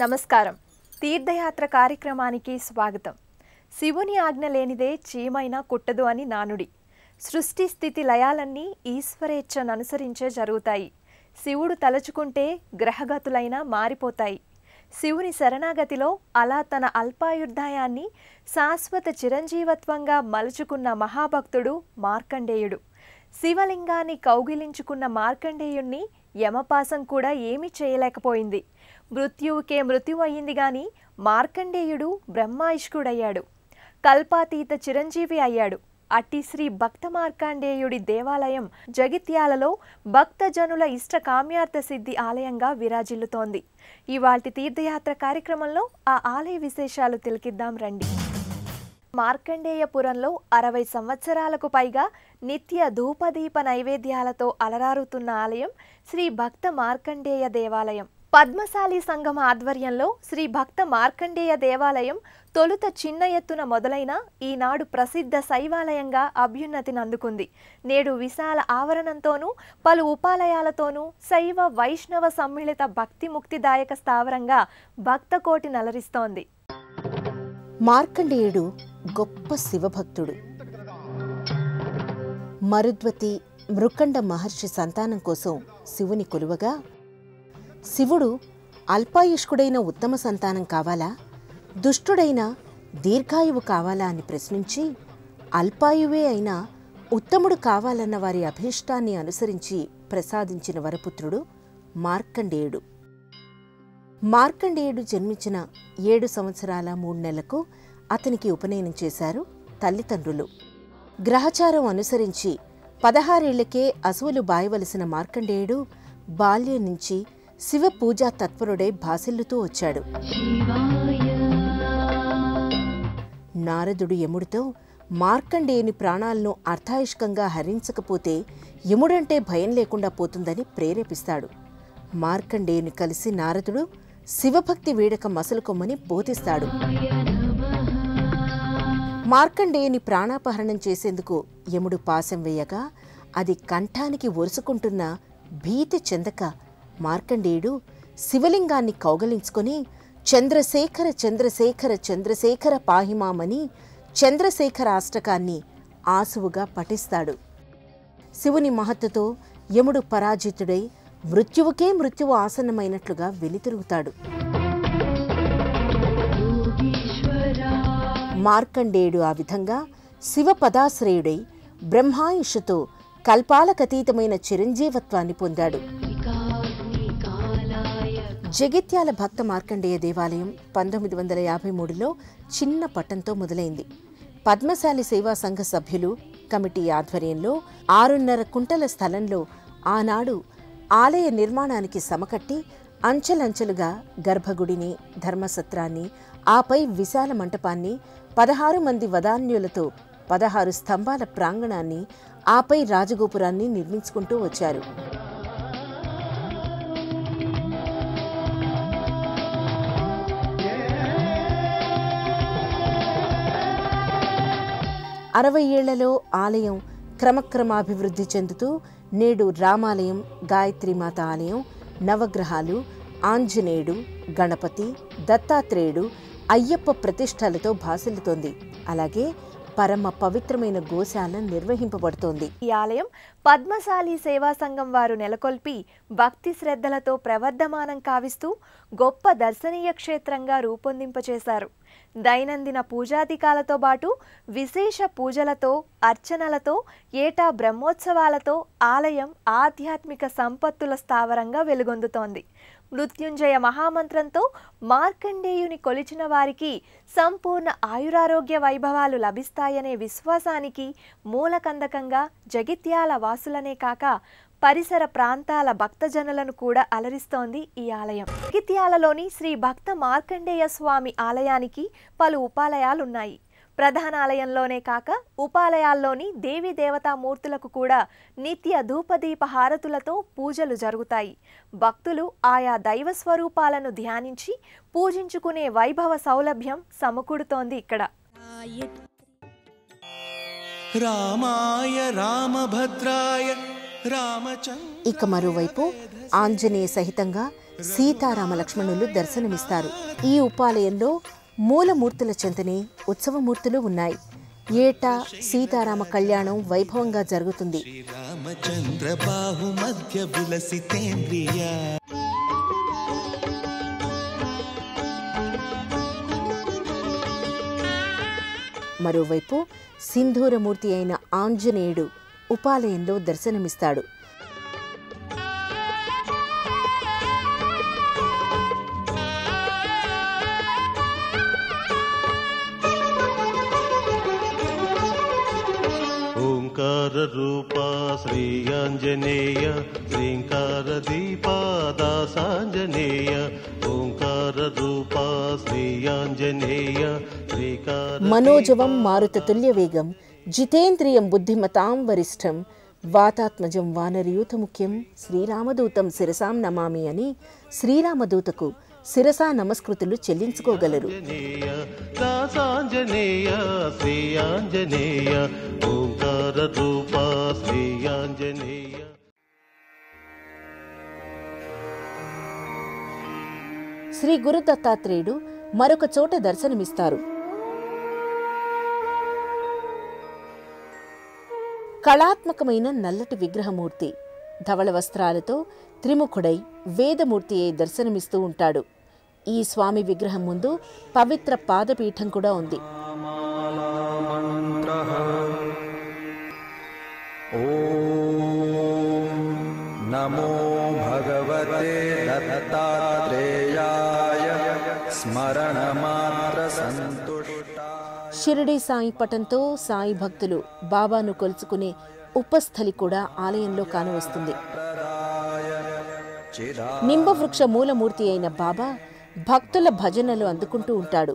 నమస్కారం. తీర్థయాత్ర కార్యక్రమానికి స్వాగతం. శివుని ఆజ్ఞ లేనిదే చీమైనా కుట్టదు అని నానుడి. సృష్టి స్థితి లయాలన్నీ ఈశ్వరేచ్ఛను అనుసరించే జరుగుతాయి. శివుడు తలుచుకుంటే గ్రహగతులైనా మారిపోతాయి. శివుని శరణాగతిలో అలా తన అల్పాయుర్దాయాన్ని శాశ్వత చిరంజీవత్వంగా మలుచుకున్న మహాభక్తుడు మార్కండేయుడు. శివలింగాన్ని కౌగిలించుకున్న మార్కండేయుణ్ణి యమపాసం కూడా ఏమీ చేయలేకపోయింది. మృత్యువుకే మృత్యు అయ్యింది గాని మార్కండేయుడు బ్రహ్మాయిష్కుడయ్యాడు. కల్పాతీత చిరంజీవి అయ్యాడు. అట్టి శ్రీ భక్త మార్కండేయుడి దేవాలయం జగిత్యాలలో భక్తజనుల ఇష్ట కామ్యార్థ సిద్ధి ఆలయంగా విరాజిల్లుతోంది. ఇవాల్టి తీర్థయాత్ర కార్యక్రమంలో ఆ ఆలయ విశేషాలు తిలకిద్దాం రండి. మార్కండేయపురంలో 60 సంవత్సరాలకు పైగా నిత్య ధూపదీప నైవేద్యాలతో అలరారుతున్న ఆలయం శ్రీ భక్త మార్కండేయ దేవాలయం. పద్మశాలి సంఘం ఆధ్వర్యంలో శ్రీ భక్త మార్కండేయ దేవాలయం తొలుత చిన్న ఎత్తున మొదలైన ఈనాడు ప్రసిద్ధ శైవాలయంగా అభ్యున్నతిని అందుకుంది. నేడు విశాల ఆవరణంతోనూ పలు ఉపాలయాలతోనూ శైవ వైష్ణవ సమ్మిళిత భక్తి ముక్తిదాయక స్థావరంగా భక్తకోటి నలరిస్తోంది. మార్కండేయుడు గొప్ప శివభక్తుడు. మరుద్వతి మృకండ మహర్షి సంతానం కోసం శివుని కొలువగా, శివుడు అల్పాయుష్కుడైన ఉత్తమ సంతానం కావాలా, దుష్టుడైన దీర్ఘాయువు కావాలా అని ప్రశ్నించి, అల్పాయువే అయినా ఉత్తముడు కావాలన్న వారి అభీష్టాన్ని అనుసరించి ప్రసాదించిన వరపుత్రుడు మార్కండేయుడు. మార్కండేయుడు జన్మించిన 7 సంవత్సరాల 3 నెలలకు అతనికి ఉపనయనం చేశారు తల్లిదండ్రులు. గ్రహచారం అనుసరించి 16 ఏళ్లకే అసువులు బాయవలసిన మార్కండేయుడు బాల్యం నుంచి శివ పూజా తత్పరుడై భాసిల్లుతూ వచ్చాడు. నారదుడు యముడితో మార్కండేయుని ప్రాణాలను అర్థాయుష్కంగా హరించకపోతే యముడంటే భయం లేకుండా పోతుందని ప్రేరేపిస్తాడు. మార్కండేయుని కలిసి నారదుడు శివభక్తి వీడక మసలుకొమ్మని బోధిస్తాడు. మార్కండేయుని ప్రాణాపహరణం చేసేందుకు యముడు పాశం వేయగా అది కంఠానికి ఒరుసుకుంటున్న భీతి చెందక మార్కండేయుడు శివలింగాన్ని కౌగలించుకొని చంద్రశేఖర చంద్రశేఖర చంద్రశేఖర పాహిమామని చంద్రశేఖరాష్టకాన్ని ఆసువుగా పఠిస్తాడు. శివుని మహత్తుతో యముడు పరాజితుడై మృత్యువుకే మృత్యువు ఆసన్నమైనట్లుగా వెలితిరుగుతాడు. మార్కండేయుడు ఆ విధంగా శివపదాశ్రయుడై బ్రహ్మాయుషుతో కల్పాలకతీతమైన చిరంజీవత్వాన్ని పొందాడు. జగిత్యాల భక్త మార్కండేయ దేవాలయం 1953లో చిన్న పట్టంతో మొదలైంది. పద్మశాలి సేవా సంఘ సభ్యులు కమిటీ ఆధ్వర్యంలో 6.5 కుంటల స్థలంలో ఆనాడు ఆలయ నిర్మాణానికి సమకట్టి అంచెలంచెలుగా గర్భగుడిని, ధర్మసత్రాన్ని, ఆపై విశాల మంటపాన్ని, 16 మంది వదాన్యులతో 16 స్తంభాల ప్రాంగణాన్ని, ఆపై రాజగోపురాన్ని నిర్మించుకుంటూ వచ్చారు. అరవై ఏళ్లలో ఆలయం క్రమక్రమాభివృద్ధి చెందుతూ నేడు రామాలయం, గాయత్రీమాత ఆలయం, నవగ్రహాలు, ఆంజనేయుడు, గణపతి, దత్తాత్రేయుడు, అయ్యప్ప ప్రతిష్టలతో భాసిల్లుతోంది. అలాగే పరమ పవిత్రమైన గోశాల నిర్వహింపబడుతోంది. ఈ ఆలయం పద్మశాలి సేవా సంఘం వారు నెలకొల్పి భక్తి శ్రద్ధలతో ప్రవర్ధమానం కావిస్తూ గొప్ప దర్శనీయ క్షేత్రంగా రూపొందింపచేశారు. దైనందిన పూజాధికాలతో పాటు విశేష పూజలతో, అర్చనలతో, ఏటా బ్రహ్మోత్సవాలతో ఆలయం ఆధ్యాత్మిక సంపత్తుల స్థావరంగా వెలుగొందుతోంది. మృత్యుంజయ మహామంత్రంతో మార్కండేయుని కొలిచిన వారికి సంపూర్ణ ఆయురారోగ్య వైభవాలు లభిస్తాయనే విశ్వాసానికి మూలకందకంగా జగిత్యాల వాసులనే కాక పరిసర ప్రాంతాల భక్తజనులను కూడా అలరిస్తోంది ఈ ఆలయం. జగిత్యాలలోని శ్రీ భక్త మార్కండేయ స్వామి ఆలయానికి పలు ఉపాలయాలున్నాయి. ప్రధాన ఆలయంలోనే కాక ఉపాలయాల్లోని దేవీ దేవతామూర్తులకు కూడా నిత్య ధూపదీప హారతులతో పూజలు జరుగుతాయి. భక్తులు ఆయా దైవ స్వరూపాలను ధ్యానించి పూజించుకునే వైభవ సౌలభ్యం సమకూడుతోంది ఇక్కడ. రామాయ రామభద్రాయ ఇక మరోవైపు ఆంజనేయ సహితంగా సీతారామ లక్ష్మణులు దర్శనమిస్తారు. ఈ ఉపాలయంలో మూలమూర్తుల చెంతనే ఉత్సవమూర్తులు ఉన్నాయి. ఏటా సీతారామ కళ్యాణం వైభవంగా జరుగుతుంది. రామచంద్ర బాహు మధ్య విలసితేంద్రియ. మరోవైపు సింధూరమూర్తి అయిన ఆంజనేయుడు ఉపాలయంలో దర్శనమిస్తాడు. ఓంకార రూప శ్రీ ఆంజనేయ శ్రీంకార దీప దాసాంజనేయ. ఓంకార రూప శ్రీ ఆంజనేయ శ్రీకార. మనోజవం మారుతతుల్య వేగం జితేంద్రియం బుద్ధిమతాం వరిష్టం వాతాత్మజం వానరయూథ ముఖ్యం శ్రీరామదూతం శిరసాం నమామి అని శ్రీరామదూతకు శిరసా నమస్కృతులు చెల్లించుకోగలరు. దాసాంజనేయ శ్రీ ఆంజనేయ. ఓంకార రూప శ్రీ ఆంజనేయ. శ్రీ గురు దత్తాత్రేయుడు మరొక చోట దర్శనమిస్తారు. కళాత్మకమైన నల్లటి విగ్రహమూర్తి ధవళ వస్త్రాలతో త్రిముఖుడై వేదమూర్తి అయి దర్శనమిస్తూ ఉంటాడు. ఈ స్వామి విగ్రహం ముందు పవిత్ర పాదపీఠం కూడా ఉంది. నమో భగవతే దత్తాత్రేయాయ స్మరణ మాత్ర సంతుష్ట. షిరిడి సాయి పటంతో సాయి భక్తులు బాబాను కొలుచుకునే ఉపస్థలి కూడా ఆలయంలో కానవస్తుంది. నింబవృక్ష మూలమూర్తి అయిన బాబా భక్తుల భజనలు అందుకుంటూ ఉంటాడు.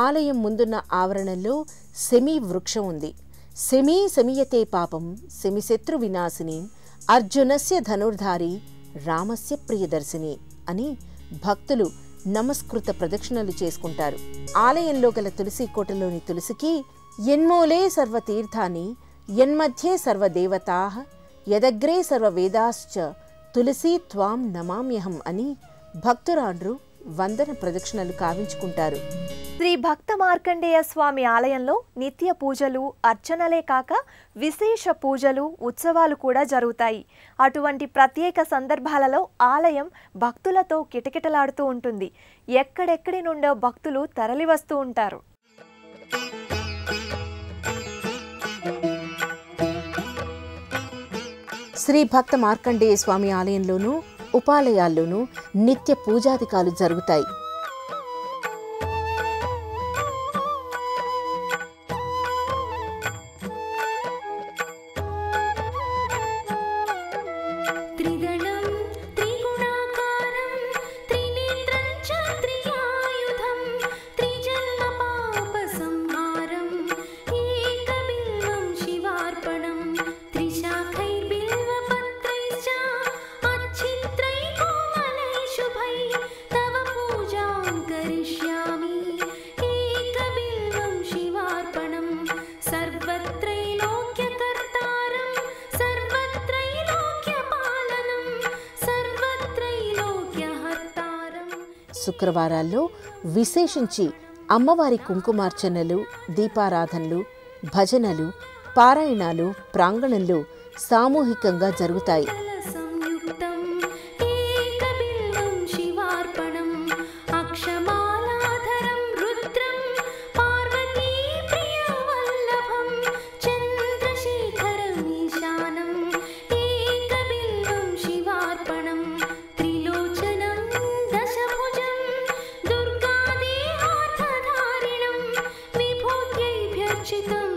ఆలయం ముందున్న ఆవరణలో సెమీ వృక్షం ఉంది. సెమీ శమీయతే పాపం శమిశత్రు వినాశిని అర్జునస్య ధనుర్ధారి రామస్య ప్రియదర్శిని అని భక్తులు నమస్కృత ప్రదక్షిణలు చేసుకుంటారు. ఆలయంలో గల తులసి కోటలోని తులసికి యన్మూలే సర్వతీర్థాని యన్మధ్యే సర్వదేవతాః యదగ్రే సర్వవేదాశ్చ తులసి త్వాం నమామ్యహం అని భక్తురాండ్రు వందన ప్రదక్షిణలు కావించుకుంటారు. శ్రీ భక్త మార్కండేయ స్వామి ఆలయంలో నిత్య పూజలు అర్చనలే కాక విశేష పూజలు ఉత్సవాలు కూడా జరుగుతాయి. అటువంటి ప్రత్యేక సందర్భాలలో ఆలయం భక్తులతో కిటకిటలాడుతూ ఉంటుంది. ఎక్కడెక్కడి నుండో భక్తులు తరలివస్తూ ఉంటారు. శ్రీ భక్త మార్కండేయ స్వామి ఆలయంలోనూ ఉపాలయాల్లోనూ నిత్య పూజాధికాలు జరుగుతాయి. శుక్రవారాల్లో విశేషించి అమ్మవారి కుంకుమార్చనలు, దీపారాధనలు, భజనలు, పారాయణాలు ప్రాంగణంలో సామూహికంగా జరుగుతాయి.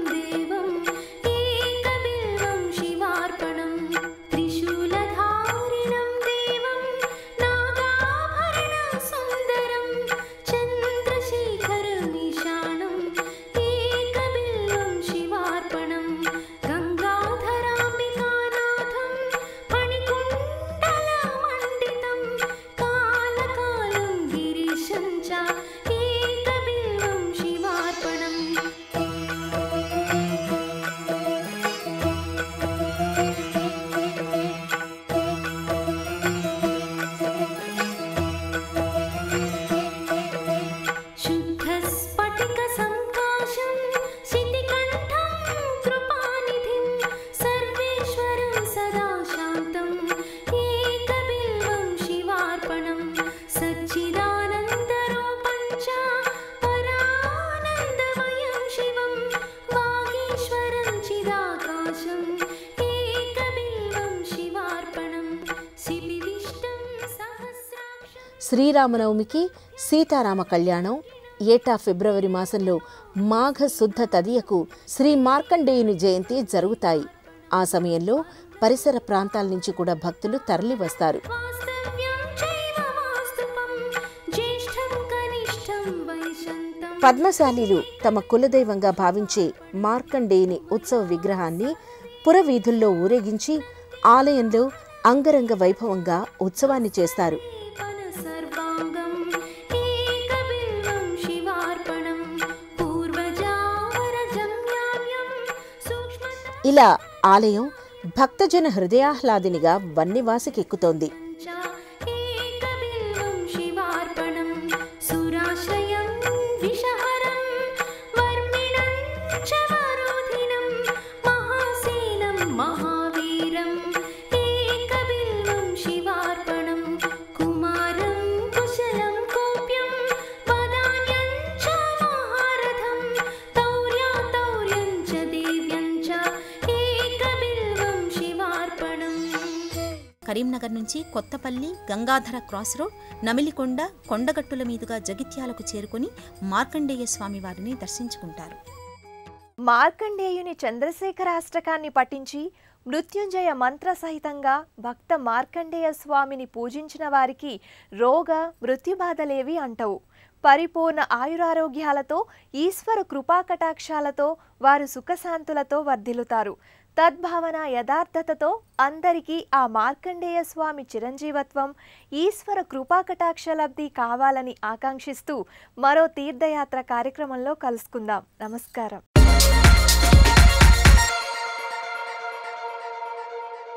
దేవం ఏకబిల్వం శివార్పణం త్రిశూల శ్రీరామనవమికి సీతారామ కళ్యాణం, ఏటా ఫిబ్రవరి మాసంలో మాఘ శుద్ధ తదియకు శ్రీ మార్కండేయుని జయంతి జరుగుతాయి. ఆ సమయంలో పరిసర ప్రాంతాల నుంచి కూడా భక్తులు తరలివస్తారు. పద్మశాలీలు తమ కులదైవంగా భావించే మార్కండేయుని ఉత్సవ విగ్రహాన్ని పురవీధుల్లో ఊరేగించి ఆలయంలో అంగరంగ వైభవంగా ఉత్సవాన్ని చేస్తారు. ఇలా ఆలయం భక్తజన హృదయాహ్లాదినిగా వన్నివాసికెక్కుతోంది. కరీంనగర్ నుంచి కొత్తపల్లి, గంగాధర క్రాస్ రోడ్, నమిలికొండ, కొండగట్టుల మీదుగా జగిత్యాలకు చేరుకుని మార్కండేయ స్వామి వారిని దర్శించుకుంటారు. మార్కండేయుని చంద్రశేఖరాష్టకాన్ని పఠించి మృత్యుంజయ మంత్ర సహితంగా భక్త మార్కండేయ స్వామిని పూజించిన వారికి రోగ మృత్యుబాధలేవి అంటవు. పరిపూర్ణ ఆయురారోగ్యాలతో, ఈశ్వర కృపాకటాక్షాలతో వారు సుఖశాంతులతో వర్ధిల్లుతారు. తద్భావన యథార్థతతో అందరికీ ఆ మార్కండేయ స్వామి చిరంజీవత్వం, ఈశ్వర కృపాకటాక్షలబ్ధి కావాలని ఆకాంక్షిస్తూ మరో తీర్థయాత్ర కార్యక్రమంలో కలుసుకుందాం. నమస్కారం.